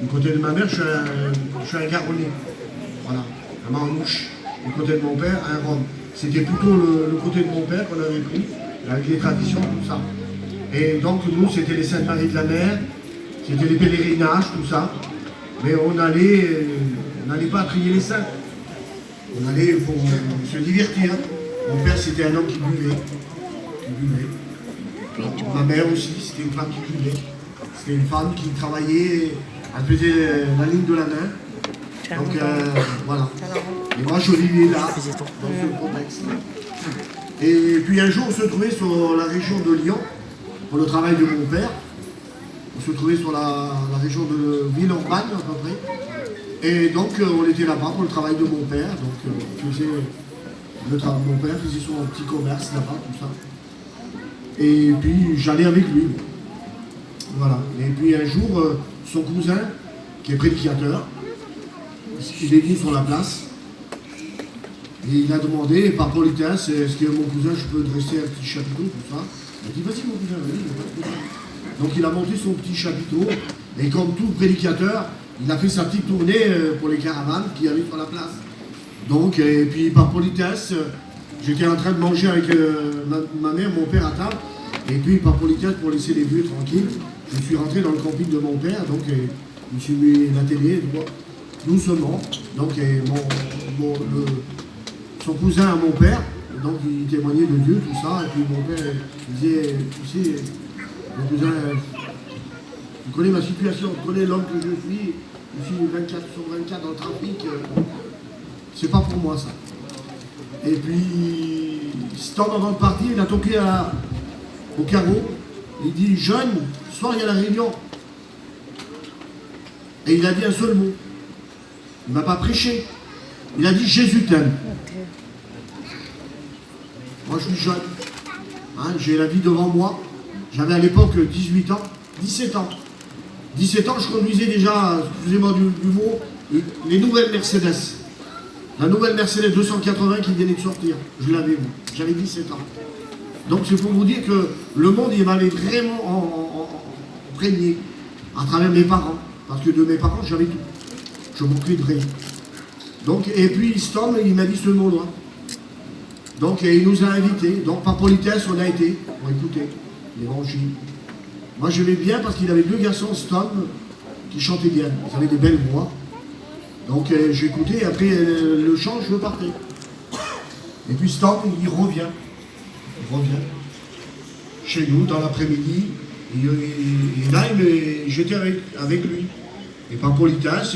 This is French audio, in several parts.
Du côté de ma mère, je suis un Garonnais. Voilà, un Manouche. Du côté de mon père, un Rome. C'était plutôt le côté de mon père qu'on avait pris, avec les traditions, tout ça. Et donc, nous, c'était les Saintes-Maries de la Mer, c'était les pèlerinages, tout ça. Mais on n'allait pas trier les saints. On allait pour se divertir. Mon père, c'était un homme qui buvait. Ma mère aussi, c'était une femme qui buvait. C'était une femme qui travaillait, elle faisait la ligne de la main. Donc voilà. Et moi, je vivais là, dans ce contexte. Et puis un jour, on se trouvait sur la région de Lyon, pour le travail de mon père. On se trouvait sur la région de Villeurbanne, à peu près. Et donc, on était là-bas pour le travail de mon père. Donc, mon père faisait son petit commerce là-bas, tout ça. Et puis, j'allais avec lui. Voilà. Et puis, un jour, son cousin, qui est prédicateur, il est venu sur la place. Et il a demandé, par politesse, est-ce que mon cousin, je peux dresser un petit chapiteau, tout ça. Il a dit, vas-y, mon cousin, vas-y. Donc, il a monté son petit chapiteau. Et comme tout prédicateur, il a fait sa petite tournée pour les caravanes qui allaient sur la place. Donc, et puis par politesse, j'étais en train de manger avec ma mère, mon père à table. Et puis par politesse, pour laisser les vieux tranquilles, je suis rentré dans le camping de mon père. Donc, je me suis mis la télé, doucement. Donc, son cousin à mon père, donc il témoignait de Dieu, tout ça. Et puis mon père disait, tu sais, mon cousin, tu connais ma situation, tu connais l'homme que je suis, je suis 24 sur 24 dans le trafic, c'est pas pour moi ça. Et puis, ce temps avant de partir, il a toqué au carreau, il dit, jeune, ce soir il y a la réunion. Et il a dit un seul mot. Il ne m'a pas prêché. Il a dit, Jésus t'aime. Moi je suis jeune, hein, j'ai la vie devant moi. J'avais à l'époque 17 ans. 17 ans, je conduisais déjà, excusez-moi du mot, les nouvelles Mercedes. La nouvelle Mercedes 280 qui venait de sortir. Je l'avais, moi. J'avais 17 ans. Donc c'est pour vous dire que le monde, il m'avait vraiment imprégné à travers mes parents. Parce que de mes parents, j'avais tout. Je manquais de rien. Donc, et puis Storm, il m'a dit ce mot-là. Donc il nous a invités. Donc par politesse, on a été pour écouter l'évangile. Moi je l'aimais bien parce qu'il avait deux garçons, Storm, qui chantaient bien. Ils avaient des belles voix. Donc j'écoutais et après le chant, je partais. Et puis Storm, il revient. Il revient chez nous dans l'après-midi. Et là, j'étais avec lui. Et par politesse,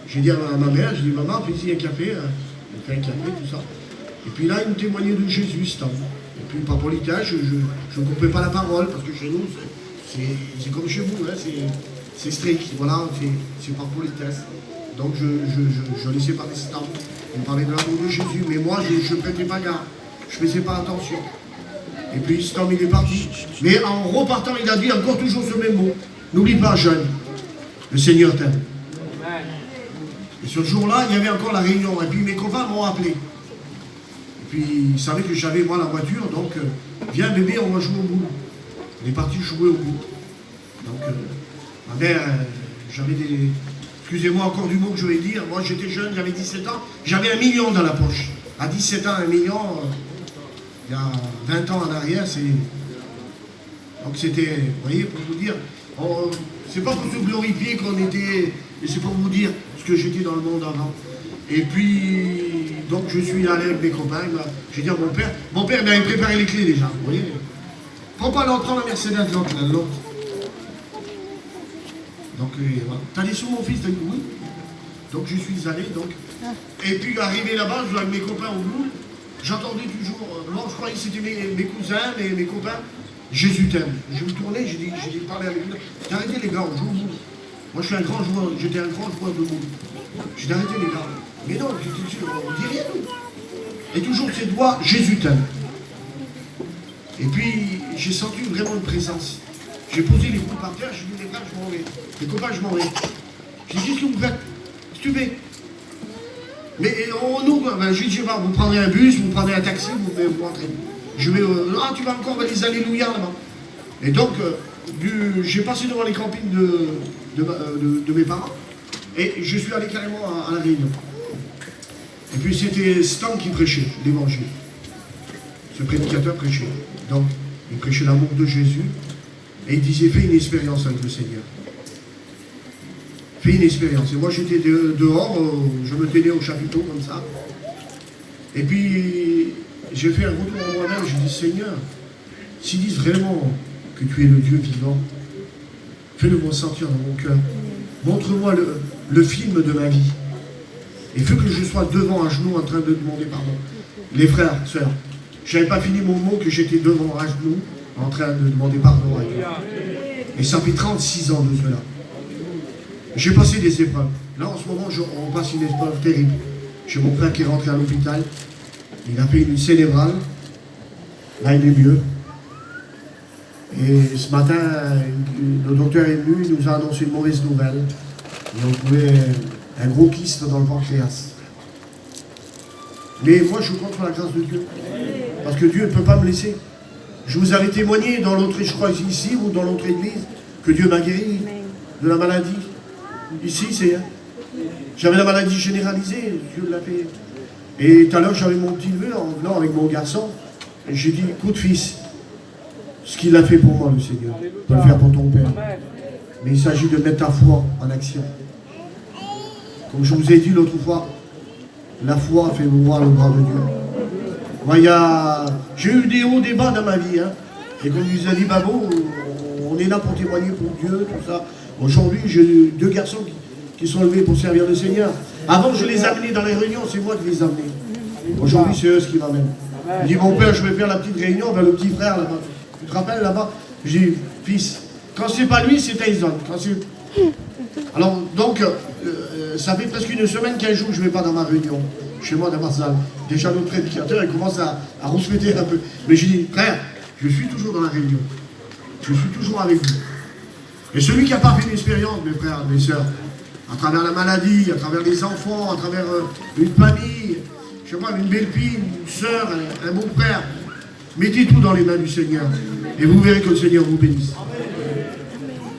j'ai dit à ma mère, j'ai dit, maman, fais-y un café. Elle fait un café, tout ça. Et puis là, il me témoignait de Jésus, Storm. Et puis par politesse, je ne coupais pas la parole, parce que chez nous, c'est comme chez vous, hein, c'est strict, voilà, c'est par politesse. Donc je laissais parler Storm. On parlait de l'amour de Jésus, mais moi, je ne prêtais pas garde. Je ne faisais pas attention. Et puis Storm, il est parti. Mais en repartant, il a dit encore toujours ce même mot. N'oublie pas, jeune, le Seigneur t'aime. Et ce jour-là, il y avait encore la réunion. Et puis mes copains m'ont appelé. Et puis ils savaient que j'avais moi la voiture, donc viens bébé, on va jouer au boule. On est parti jouer au boule. Donc ma mère, j'avais des... Excusez-moi encore du mot que je vais dire. Moi j'étais jeune, j'avais 17 ans. J'avais 1 million dans la poche. À 17 ans, 1 million... il y a 20 ans en arrière, c'est... Donc c'était, vous voyez, pour vous dire, c'est pas pour se glorifier qu'on était, mais c'est pour vous dire ce que j'étais dans le monde avant. Et puis, donc je suis allé avec mes copains, j'ai dit à mon père m'avait préparé les clés déjà, vous voyez. Prends pas l'entrée la Mercedes, l'autre. Donc voilà. T'as des sous mon fils, t'as dit oui. Donc je suis allé, donc. Et puis arrivé là-bas, je jouais avec mes copains au bout. J'entendais toujours, moi je croyais que c'était mes cousins, mes copains, Jésus t'aime. Je me tournais, j'ai parlé avec eux. J'ai arrêté les gars, on joue au boule. Moi je suis un grand joueur, j'étais un grand joueur de boule. J'ai arrêté les gars. Mais non, on dit rien nous. Et toujours ces doigts, Jésus t'aime. Et puis j'ai senti vraiment une présence. J'ai posé les coups par terre, j'ai dit les gars, je m'en vais. Les copains, je m'en vais. J'ai dit, qu'est-ce que vous faites? Qu'est-ce que tu fais? Mais nous, ben, je dis, vous prendrez un bus, vous prendrez un taxi, vous rentrez. Je vais, tu vas encore vers les Alléluia là-bas. Et donc, j'ai passé devant les campings de mes parents. Et je suis allé carrément à la réunion. Et puis c'était Stan qui prêchait l'évangile. Ce prédicateur prêchait. Donc, il prêchait l'amour de Jésus. Et il disait, fais une expérience avec le Seigneur. Fais une expérience. Et moi, j'étais dehors, je me tenais au chapiteau comme ça. Et puis, j'ai fait un retour en moi-même. J'ai dit, Seigneur, s'ils disent vraiment que tu es le Dieu vivant, fais-le-moi sentir dans mon cœur. Montre-moi le film de ma vie. Et fais que je sois devant à genoux en train de demander pardon. Les frères, sœurs, je n'avais pas fini mon mot que j'étais devant à genoux en train de demander pardon à Dieu. Et ça fait 36 ans de cela. J'ai passé des épreuves. Là, en ce moment, on passe une épreuve terrible. J'ai mon frère qui est rentré à l'hôpital. Il a fait une cérébrale. Là, il est mieux. Et ce matin, le docteur est venu, il nous a annoncé une mauvaise nouvelle. Ils ont trouvé un gros kyste dans le pancréas. Mais moi, je suis contre la grâce de Dieu. Parce que Dieu ne peut pas me laisser. Je vous avais témoigné dans l'autre, je crois ici ou dans l'autre église, que Dieu m'a guéri de la maladie. Ici, c'est... J'avais la maladie généralisée, Dieu l'a fait. Et tout à l'heure, j'avais mon petit neveu en venant avec mon garçon. Et j'ai dit, écoute fils, ce qu'il a fait pour moi, le Seigneur, peut le faire pour ton Père. Mais il s'agit de mettre ta foi en action. Comme je vous ai dit l'autre fois, la foi fait voir le bras de Dieu. Moi, j'ai eu des hauts, des bas dans ma vie. Hein. Et comme vous a dit Babo, on est là pour témoigner pour Dieu, tout ça. Aujourd'hui, j'ai 2 garçons qui sont levés pour servir le Seigneur. Avant, je les amenais dans les réunions, c'est moi qui les amenais. Aujourd'hui, c'est eux qui m'amènent. Il dit, mon père, je vais faire la petite réunion vers le petit frère là-bas. Tu te rappelles là-bas? J'ai dit, fils, quand c'est pas lui, c'est Tyson. Alors, donc, ça fait presque une semaine, 15 jours que je ne vais pas dans ma réunion, chez moi dans ma salle. Déjà, notre prédicateur, il commence à rouspéter un peu. Mais j'ai dit, frère, je suis toujours dans la réunion. Je suis toujours avec vous. Et celui qui n'a pas fait une expérience, mes frères, mes sœurs, à travers la maladie, à travers les enfants, à travers une famille, je sais pas, une belle fille, une sœur, un bon frère, mettez tout dans les mains du Seigneur. Et vous verrez que le Seigneur vous bénisse.